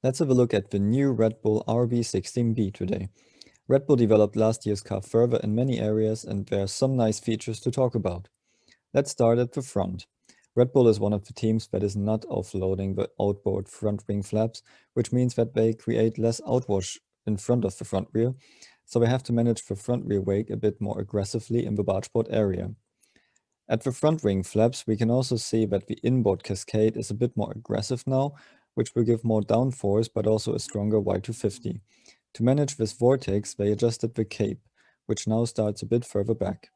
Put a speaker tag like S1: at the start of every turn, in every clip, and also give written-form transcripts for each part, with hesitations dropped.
S1: Let's have a look at the new Red Bull RB16B today. Red Bull developed last year's car further in many areas, and there are some nice features to talk about. Let's start at the front. Red Bull is one of the teams that is not offloading the outboard front wing flaps, which means that they create less outwash in front of the front wheel, so they have to manage the front rear wake a bit more aggressively in the bargeboard area. At the front wing flaps, we can also see that the inboard cascade is a bit more aggressive now, which will give more downforce but also a stronger Y250. To manage this vortex, they adjusted the cape, which now starts a bit further back.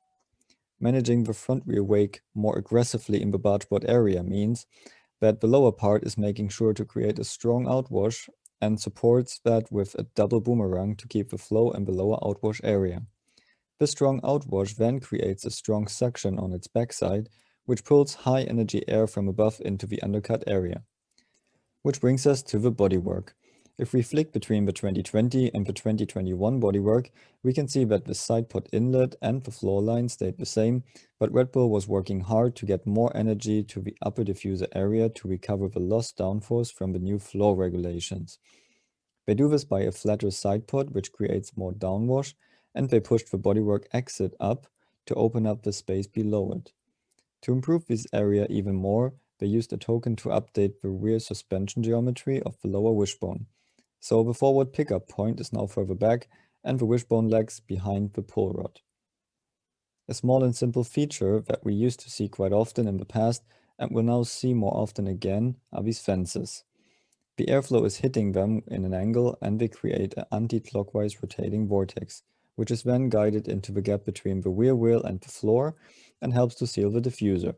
S1: Managing the front rear wake more aggressively in the bargeboard area means that the lower part is making sure to create a strong outwash and supports that with a double boomerang to keep the flow in the lower outwash area. The strong outwash then creates a strong suction on its backside, which pulls high energy air from above into the undercut area. Which brings us to the bodywork. If we flick between the 2020 and the 2021 bodywork, we can see that the side pod inlet and the floor line stayed the same, but Red Bull was working hard to get more energy to the upper diffuser area to recover the lost downforce from the new floor regulations. They do this by a flatter side pod, which creates more downwash, and they pushed the bodywork exit up to open up the space below it. To improve this area even more, they used a token to update the rear suspension geometry of the lower wishbone. So the forward pickup point is now further back and the wishbone legs behind the pull rod. A small and simple feature that we used to see quite often in the past and will now see more often again are these fences. The airflow is hitting them in an angle and they create an anti-clockwise rotating vortex, which is then guided into the gap between the rear wheel and the floor and helps to seal the diffuser,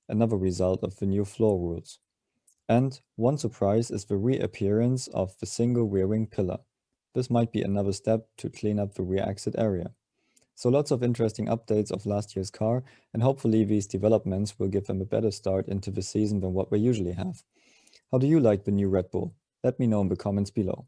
S1: another result of the new floor rules. And one surprise is the reappearance of the single rear wing pillar. This might be another step to clean up the rear exit area. So lots of interesting updates of last year's car, and hopefully these developments will give them a better start into the season than what we usually have. How do you like the new Red Bull? Let me know in the comments below.